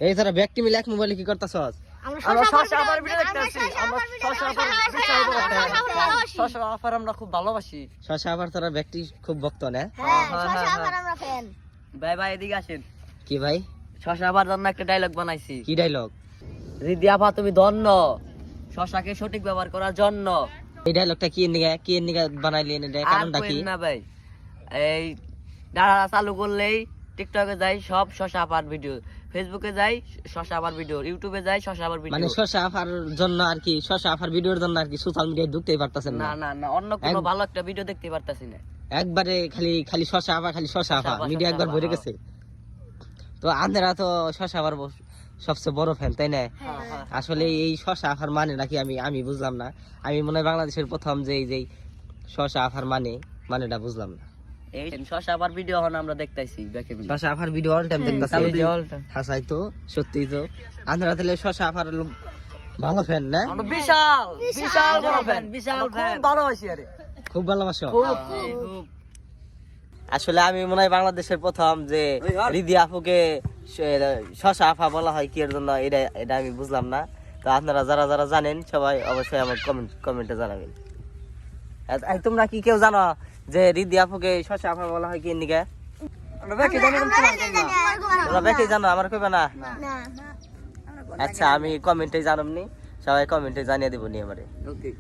এই যারা ব্যক্তি মিলে এক মোবাইলে কি করতেছস? আমরা শশা আপার ভিডিও দেখতেছি। আমরা শশা আপার শশা আপার আমরা খুব ভালোবাসি। শশা আপার তোরা ব্যক্তি খুব ভক্ত না? হ্যাঁ শশা আপার আমরা ফ্যান। ভাই ভাই এদিকে আসেন। কি ভাই? শশা আপার জন্য একটা ডায়লগ বানাইছি। কি ডায়লগ? রিদি আপা তুমি ধন্য শশাকে সঠিক ব্যবহার করার জন্য। এই ডায়লগটা কি নিগা বানাইলেন? এটা কারণটা কি? না ভাই এই ডাটা চালু করলেই টিকটকে যাই সব শশা আপার ভিডিও, ফেসবুকে যাই শশা আপার ভিডিও, ইউটিউবে যাই শশা আপার ভিডিও। মানে শশা আপার জন্য আর কি, শশা আপার ভিডিওর জন্য আর কি সোশ্যাল মিডিয়ায় ঢুকতেই পারতাছেন না না? না না অন্য কোনো ভালো একটা ভিডিও দেখতে পারতাছি না। একবারে খালি শশা আপা, খালি শশা আপা মিডিয়া একবার ভরে গেছে। তো আপনারা তো শশা আপার সবচেয়ে বড় ফ্যান, তাই না? আসলে এই শশা আপার মানে নাকি আমি বুঝলাম না। আমি মনে হয় বাংলাদেশের প্রথম যে শশা আপার মানেটা বুঝলাম না। এই শশা আপার ভিডিও এখন আমরা দেখতাইছি দেখেন। শশা আপার ভিডিও অল টাইম দেখতাছি। হাসাই তো সত্যি তো আপনারা তাহলে শশা আপার ভালো ফ্যান না? আমরা বিশাল বিশাল বড় ফ্যান, বিশাল ফ্যান, খুব ভালোবাসি আরে, খুব ভালোবাসো। খুব আসলে আমি মনে হয় বাংলাদেশের প্রথম যে রিদি আপুকে শশা আপা বলা হয় কি এর জন্য, এটা আমি বুঝলাম না। তো আপনারা যারা জানেন সবাই অবশ্যই আমার কমেন্টে জানাবেন। তোমরা কি কেউ জানো যে রিদি আপুকে শশা আপা বলা হয় কি নিকে? তোমরা বেশি জানো, আমার কইবে না? আচ্ছা আমি কমেন্টে জানাবনি, সবাই কমেন্টে জানিয়ে দিব নি আমারে। ওকে।